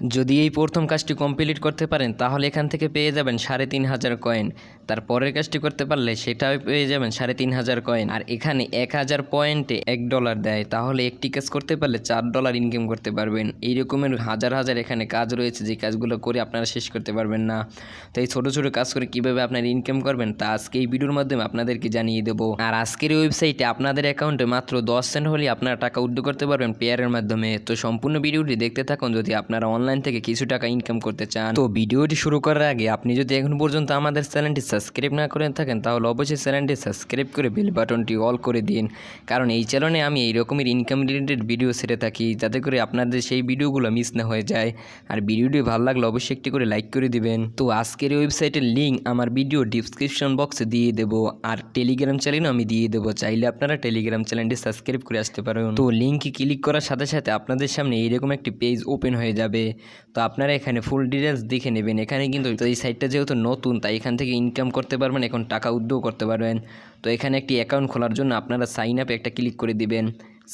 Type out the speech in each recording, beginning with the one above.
যদি এই প্রথম কাজটি কমপ্লিট করতে পারেন তাহলে এখান থেকে পেয়ে যাবেন ৩,৫০০ কয়েন। তার পরের কাজটি করতে পারলে সেটাও পেয়ে যাবেন ৩,৫০০ কয়েন। আর এখানে ১,০০০ পয়েন্টে $1 দেয়, তাহলে একটি কাজ করতে পারলে $4 ইনকাম করতে পারবেন। এই রকমের হাজার হাজার এখানে কাজ রয়েছে, যে কাজগুলো করে আপনারা শেষ করতে পারবেন না। তো এই ছোটো ছোটো কাজ করে কীভাবে আপনারা ইনকাম করবেন তা আজকে এই ভিডিওর মাধ্যমে আপনাদেরকে জানিয়ে দেবো। আর আজকের এই ওয়েবসাইটে আপনাদের অ্যাকাউন্টে মাত্র 10 সেন্ট হলেই আপনারা টাকা উইথড্র করতে পারবেন পেয়ারের মাধ্যমে। তো সম্পূর্ণ ভিডিওটি দেখতে থাকুন যদি আপনারা অনলাইন থেকে কিছু টাকা ইনকাম করতে চান। তো ভিডিওটি শুরু করার আগে আপনি যদি এখন পর্যন্ত আমাদের চ্যানেলটি সাবস্ক্রাইব না করে থাকেন তাহলে অবশ্যই চ্যানেলটি সাবস্ক্রাইব করে বেল বাটনটি অল করে দিন, কারণ এই চ্যানেলে আমি এই রকমের ইনকাম রিলেটেড ভিডিও ছেড়ে থাকি, যাতে করে আপনাদের সেই ভিডিওগুলো মিস না হয়ে যায়। আর ভিডিওটি ভালো লাগলে অবশ্যই একটি করে লাইক করে দিবেন। তো আজকের ওয়েবসাইটের লিঙ্ক আমার ভিডিও ডিসক্রিপশন বক্সে দিয়ে দেবো, আর টেলিগ্রাম চ্যানেলও আমি দিয়ে দেবো, চাইলে আপনারা টেলিগ্রাম চ্যানেলটি সাবস্ক্রাইব করে আসতে পারেন। তো লিঙ্কে ক্লিক করার সাথে সাথে আপনাদের সামনে এইরকম একটি পেজ ওপেন হয়ে যাবে। তো আপনারা এখানে ফুল ডিটেলস দেখে নেবেন। এখানে কিন্তু এই সাইটটা যেহেতু নতুন, তাই এখান থেকে ইনকাম করতে পারবেন, এখন টাকা উইথড্র করতে পারবেন। তো এখানে একটি অ্যাকাউন্ট খোলার জন্য আপনারা সাইন আপ একটা ক্লিক করে দিবেন।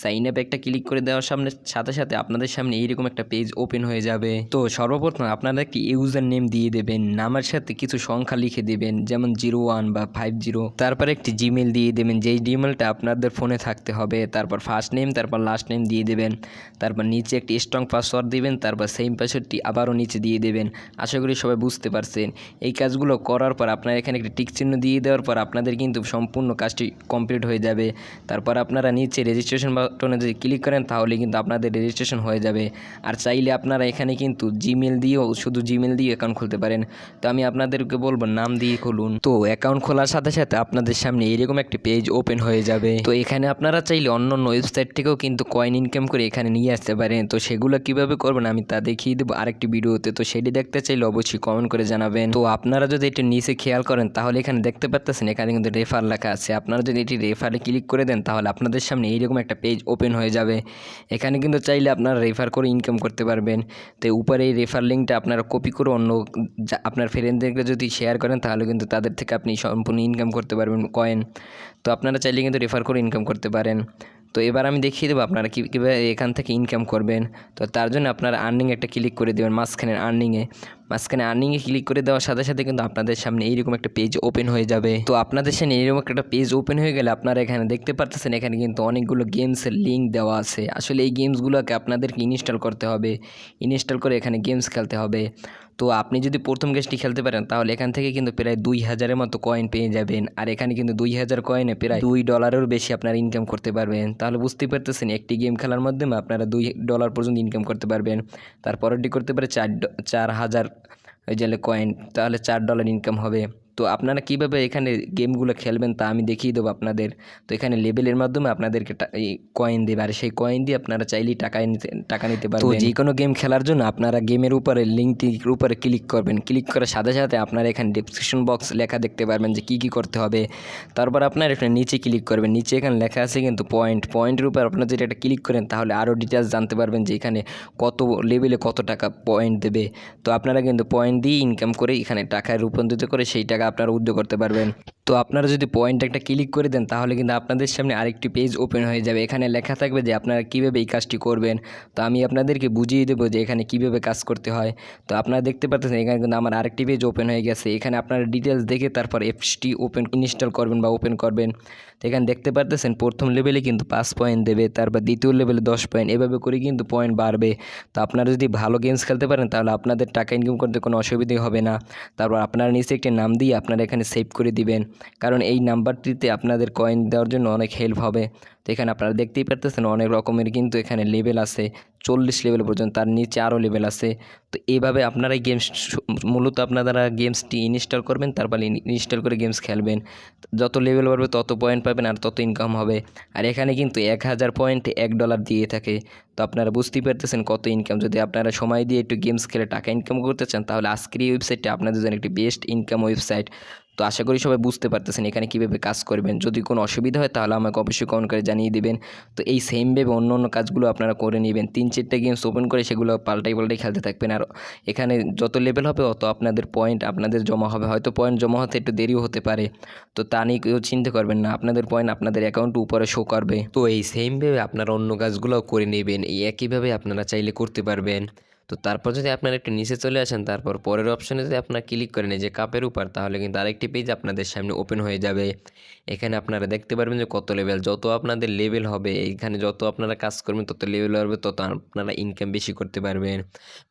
সাইন আপ একটা ক্লিক করে দেওয়ার সাথে সাথে আপনাদের সামনে এইরকম একটা পেজ ওপেন হয়ে যাবে। তো সর্বপ্রথম আপনারা একটি ইউজার নেম দিয়ে দেবেন, নামের সাথে কিছু সংখ্যা লিখে দেবেন, যেমন 01 বা 50। তারপর একটি জিমেল দিয়ে দেবেন, যেই জিমেলটা আপনাদের ফোনে থাকতে হবে। তারপর ফার্স্ট নেম, তারপর লাস্ট নেম দিয়ে দেবেন। তারপর নিচে একটি স্ট্রং পাসওয়ার্ড দিবেন, তারপর সেম পাসওয়ার্ডটি আবারও নিচে দিয়ে দেবেন। আশা করি সবাই বুঝতে পারছেন। এই কাজগুলো করার পর আপনারা এখানে একটি টিক চিহ্ন দিয়ে দেওয়ার পর আপনাদের কিন্তু সম্পূর্ণ কাজটি কমপ্লিট হয়ে যাবে। তারপর আপনারা নিচে রেজিস্ট্রেশন বাটনে যদি ক্লিক করেন তাহলে কিন্তু আপনাদের রেজিস্ট্রেশন হয়ে যাবে। আর চাইলে আপনারা এখানে কিন্তু জিমেল দিয়েও, শুধু জিমেল দিয়ে অ্যাকাউন্ট খুলতে পারেন। তো আমি আপনাদেরকে বলবো নাম দিয়ে খুলুন। তো অ্যাকাউন্ট খোলার সাথে সাথে আপনাদের সামনে এরকম একটি পেজ ওপেন হয়ে যাবে। তো এখানে আপনারা চাইলে অন্য ওয়েবসাইট থেকেও কিন্তু কয়েন ইনকাম করে এখানে নিয়ে আসতে পারেন। তো সেগুলো কিভাবে করবেন আমি তা দেখিয়ে দেবো আরেকটি ভিডিওতে। তো সেটি দেখতে চাইলে অবশ্যই কমেন্ট করে জানাবেন। তো আপনারা যদি এটি নিচে খেয়াল করেন তাহলে এখানে দেখতে পাচ্ছেন, এখানে কিন্তু রেফার লেখা আছে। আপনারা যদি এটি রেফারে ক্লিক করে দেন তাহলে আপনাদের সামনে এইরকম একটা পেজ ওপেন হয়ে যাবে। এখানে কিন্তু চাইলে আপনারা রেফার করে ইনকাম করতে পারবেন। তো উপরে এই রেফার লিঙ্কটা আপনারা কপি করে অন্য আপনার ফ্রেন্ডদেরকে যদি শেয়ার করেন তাহলে কিন্তু তাদের থেকে আপনি সম্পূর্ণ ইনকাম করতে পারবেন কয়েন। তো আপনারা চাইলে কিন্তু রেফার করে ইনকাম করতে পারেন। তো এবার আমি দেখিয়ে দেবো আপনারা কীভাবে এখান থেকে ইনকাম করবেন। তো তার জন্য আপনারা আর্নিং একটা ক্লিক করে দেবেন, মাঝখানে আর্নিংয়ে ক্লিক করে দেওয়ার সাথে সাথে কিন্তু আপনাদের সামনে এইরকম একটা পেজ ওপেন হয়ে যাবে। তো আপনাদের সামনে এইরকম একটা পেজ ওপেন হয়ে গেলে আপনারা এখানে দেখতে পাচ্ছেন, এখানে কিন্তু অনেকগুলো গেমসের লিঙ্ক দেওয়া আছে। আসলে এই গেমসগুলোকে আপনাদেরকে ইনস্টল করতে হবে, ইনস্টল করে এখানে গেমস খেলতে হবে। তো আপনি যদি প্রথম গেমটি খেলতে পারেন তাহলে এখান থেকে কিন্তু প্রায় 2000-এর মতো কয়েন পেয়ে যাবেন। আর এখানে কিন্তু 2000 কয়েনে প্রায় $2 বেশি আপনারা ইনকাম করতে পারবেন। তাহলে বুঝতেই পারতেছেন একটি গেম খেলার মাধ্যমে আপনারা $2 পর্যন্ত ইনকাম করতে পারবেন। তারপরেরটি করতে পারে 4000 ওই যে কয়েন, তাহলে $4 ইনকাম হবে। তো আপনারা কীভাবে এখানে গেমগুলো খেলবেন তা আমি দেখিয়ে দেবো আপনাদের। তো এখানে লেভেলের মাধ্যমে আপনাদেরকে এই কয়েন দেবে, আর সেই কয়েন দিয়ে আপনারা চাইলেই টাকা নিতে পারবেন। তো যে কোনো গেম খেলার জন্য আপনারা গেমের উপরে লিঙ্কটির উপরে ক্লিক করবেন। ক্লিক করার সাথে সাথে আপনারা এখানে ডেসক্রিপশন বক্স লেখা দেখতে পারবেন যে কী করতে হবে। তারপর আপনারা এখানে নিচে ক্লিক করবেন। নিচে এখানে লেখা আছে কিন্তু পয়েন্টের উপর আপনারা যদি এটা ক্লিক করেন তাহলে আরও ডিটেলস জানতে পারবেন যে এখানে কত লেভেলে কত টাকা পয়েন্ট দেবে। তো আপনারা কিন্তু পয়েন্ট দিয়ে ইনকাম করে এখানে টাকায় রূপান্তরিত করে সেই টাকা আপনারা উইথড্র করতে পারবেন। তো আপনারা যদি পয়েন্ট একটা ক্লিক করে দেন তাহলে কিন্তু আপনাদের সামনে আরেকটি পেজ ওপেন হয়ে যাবে। এখানে লেখা থাকবে যে আপনারা কীভাবে এই কাজটি করবেন। তো আমি আপনাদেরকে বুঝিয়ে দেবো যে এখানে কীভাবে কাজ করতে হয়। তো আপনারা দেখতে পাচ্ছেন এখানে কিন্তু আমার আরেকটি পেজ ওপেন হয়ে গেছে। এখানে আপনারা ডিটেলস দেখে তারপর অ্যাপসটি ইনস্টল করবেন বা ওপেন করবেন। তো এখানে দেখতে পারতেছেন প্রথম লেভেলে কিন্তু 5 পয়েন্ট দেবে, তারপর দ্বিতীয় লেভেলে 10 পয়েন্ট, এভাবে করে কিন্তু পয়েন্ট বাড়বে। তো আপনারা যদি ভালো গেমস খেলতে পারেন তাহলে আপনাদের টাকা ইনকাম করতে কোনো অসুবিধা হবে না। তারপর আপনারা নিচে একটি নাম দিয়ে আপনারা এখানে সেভ করে দিবেন, কারণ এই নাম্বারটিতে আপনাদের কয়েন দেওয়ার জন্য অনেক হেল্প হবে। তো এখানে আপনারা দেখতেই পারতেছেন অনেক রকমের কিন্তু এখানে লেভেল আছে, 40 লেভেল পর্যন্ত, তার নিচে আরও লেভেল আছে। তো এইভাবে আপনারা এই গেমস মূলত আপনারা গেমসটি ইনস্টল করবেন, তারপর ইনস্টল করে গেমস খেলবেন। যত লেভেল বাড়বে তত পয়েন্ট পাবেন আর তত ইনকাম হবে। আর এখানে কিন্তু 1000 পয়েন্টে $1 দিয়ে থাকে। তো আপনারা বুঝতেই পারতেছেন কত ইনকাম। যদি আপনারা সময় দিয়ে একটু গেমস খেলে টাকা ইনকাম করতে চান তাহলে আজকের এই ওয়েবসাইটটা আপনাদের জন্য একটি বেস্ট ইনকাম ওয়েবসাইট। তো আশা করি সবাই বুঝতে পারতেছেন এখানে কীভাবে কাজ করবেন। যদি কোনো অসুবিধা হয় তাহলে আমাকে অবশ্যই কমেন্ট করে জানিয়ে দিবেন। তো এই সেমভাবে অন্য কাজগুলো আপনারা করে নেবেন। 3-4টা গেমস ওপেন করে সেগুলো পাল্টাই খেলতে থাকবেন। আর এখানে যত লেভেল হবে অত আপনাদের পয়েন্ট আপনাদের জমা হবে। হয়তো পয়েন্ট জমা হতে একটু দেরিও হতে পারে, তো তা নিয়ে কেউ চিন্তা করবেন না, আপনাদের পয়েন্ট আপনাদের অ্যাকাউন্টে উপরে শো করবে। তো এই সেমভাবে আপনারা অন্য কাজগুলোও করে নেবেন, এই একইভাবে আপনারা চাইলে করতে পারবেন। তো তারপর যদি আপনারা একটু নিচে চলে আসেন, তারপর পরের অপশনে যদি আপনারা ক্লিক করেন এই যে কাপের উপর, তাহলে কিন্তু আরেকটি পেজ আপনাদের সামনে ওপেন হয়ে যাবে। এখানে আপনারা দেখতে পারবেন যে কত লেভেল, যত আপনাদের লেভেল হবে এইখানে যত আপনারা কাজ করবেন তত লেভেল বাড়বে, তত আপনারা ইনকাম বেশি করতে পারবেন।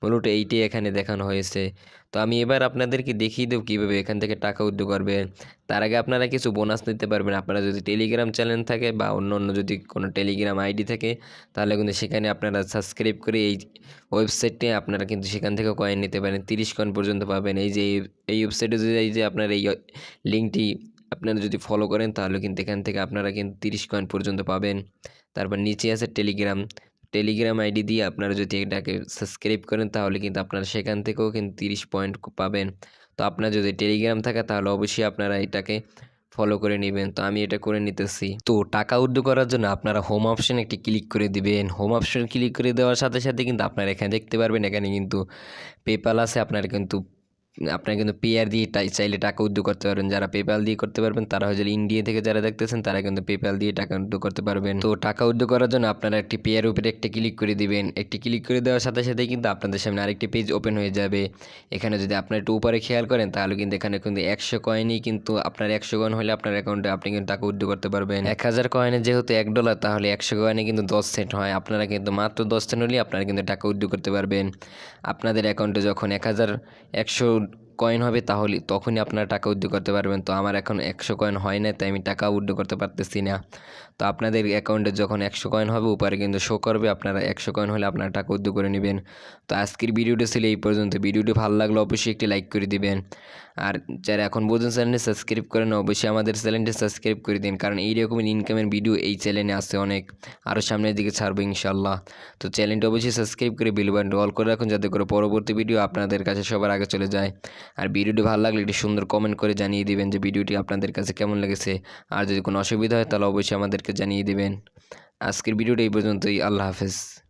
মূলত এইটাই এখানে দেখানো হয়েছে। তো আমি এবার আপনাদেরকে দেখিয়ে দেবো কীভাবে এখান থেকে টাকা উদ্যোগ করবেন। তার আগে আপনারা কিছু বোনাস নিতে পারবেন। আপনারা যদি টেলিগ্রাম চ্যানেল থাকে বা অন্য যদি কোনো টেলিগ্রাম আইডি থাকে, তাহলে কিন্তু সেখানে আপনারা সাবস্ক্রাইব করে এই ওয়েবসাইটে আপনারা কিন্তু সেখান থেকে কয়েন নিতে পারেন। 30 কয়েন পর্যন্ত পাবেন। এই ওয়েবসাইটে যদি এই যে আপনার এই লিঙ্কটি আপনারা যদি ফলো করেন, তাহলে কিন্তু এখান থেকে আপনারা কিন্তু 30 কয়েন পর্যন্ত পাবেন। তারপর নিচে আছে টেলিগ্রাম আইডি দিয়ে আপনারা যদি এটাকে সাবস্ক্রাইব করেন, তাহলে কিন্তু আপনারা সেখান থেকেও কিন্তু 30 পয়েন্ট পাবেন। তো আপনার যদি টেলিগ্রাম থাকে, তাহলে অবশ্যই আপনারা এটাকে ফলো করে নেবেন। তো আমি এটা করে নিতেছি। তো টাকা উইথড্র করার জন্য আপনারা হোম অপশনে একটি ক্লিক করে দিবেন। হোম অপশন ক্লিক করে দেওয়ার সাথে সাথে কিন্তু আপনারা এখানে দেখতে পারবেন, এখানে কিন্তু পেপ্যাল আছে। আপনারা কিন্তু পেয়ার দিয়ে চাইলে টাকা উইথড্র করতে পারবেন। যারা পেপ্যাল দিয়ে করতে পারবেন, তারা হয়তো ইন্ডিয়া থেকে যারা দেখতেছেন, তারা কিন্তু পেপ্যাল দিয়ে টাকা উইথড্র করতে পারবেন। তো টাকা উইথড্র করার জন্য আপনারা একটি পেয়ার উপরে একটি ক্লিক করে দিবেন। একটি ক্লিক করে দেওয়ার সাথে সাথেই কিন্তু আপনাদের সামনে আরেকটি পেজ ওপেন হয়ে যাবে। এখানে যদি আপনারা একটু উপরে খেয়াল করেন, তাহলে কিন্তু এখানে কিন্তু 100 কয়েনই কিন্তু আপনার 100 কয়েন হলে আপনার অ্যাকাউন্টে আপনি কিন্তু টাকা উইথড্র করতে পারবেন। 1000 কয়েনে যেহেতু $1, তাহলে 100 কয়েনে কিন্তু 10 সেন্ট হয়। আপনারা কিন্তু মাত্র 10 সেন্ট হলেই আপনারা কিন্তু টাকা উইথড্র করতে পারবেন। আপনাদের অ্যাকাউন্টে যখন 100 কয়েন হবে, তাহলে তখনই আপনারা টাকা উইথড্র করতে পারবেন। তো আমার এখন 100 কয়েন হয় না, তাই আমি টাকা উইথড্র করতে পারতেছি না। তো আপনাদের অ্যাকাউন্টে যখন 100 কয়েন হবে, উপরে কিন্তু শো করবে আপনারা 100 কয়েন হলে আপনারা টাকা উইথড্র করে নেবেন। তো আজকের ভিডিওটা ছিল এই পর্যন্ত। ভিডিওটি ভালো লাগলে অবশ্যই একটি লাইক করে দিবেন। আর যারা এখন পর্যন্ত চ্যানেলটি সাবস্ক্রাইব করেন, অবশ্যই আমাদের চ্যানেলটি সাবস্ক্রাইব করে দিন, কারণ এই রকমের ইনকামের ভিডিও এই চ্যানেলে আছে অনেক, আরও সামনের দিকে ছাড়বো ইনশাল্লাহ। তো চ্যানেলটি অবশ্যই সাবস্ক্রাইব করে বেল বাটনটি অল করে রাখুন, যাতে করে পরবর্তী ভিডিও আপনাদের কাছে সবার আগে চলে যায়। আর ভিডিওটি ভালো লাগলে একটি সুন্দর কমেন্ট করে জানিয়ে দিবেন যে ভিডিওটি আপনাদের কাছে কেমন লেগেছে। আর যদি কোনো অসুবিধা হয়, তাহলে অবশ্যই আমাদেরকে জানিয়ে দিবেন। আজকের ভিডিওটি এই পর্যন্তই। আল্লাহ হাফেজ।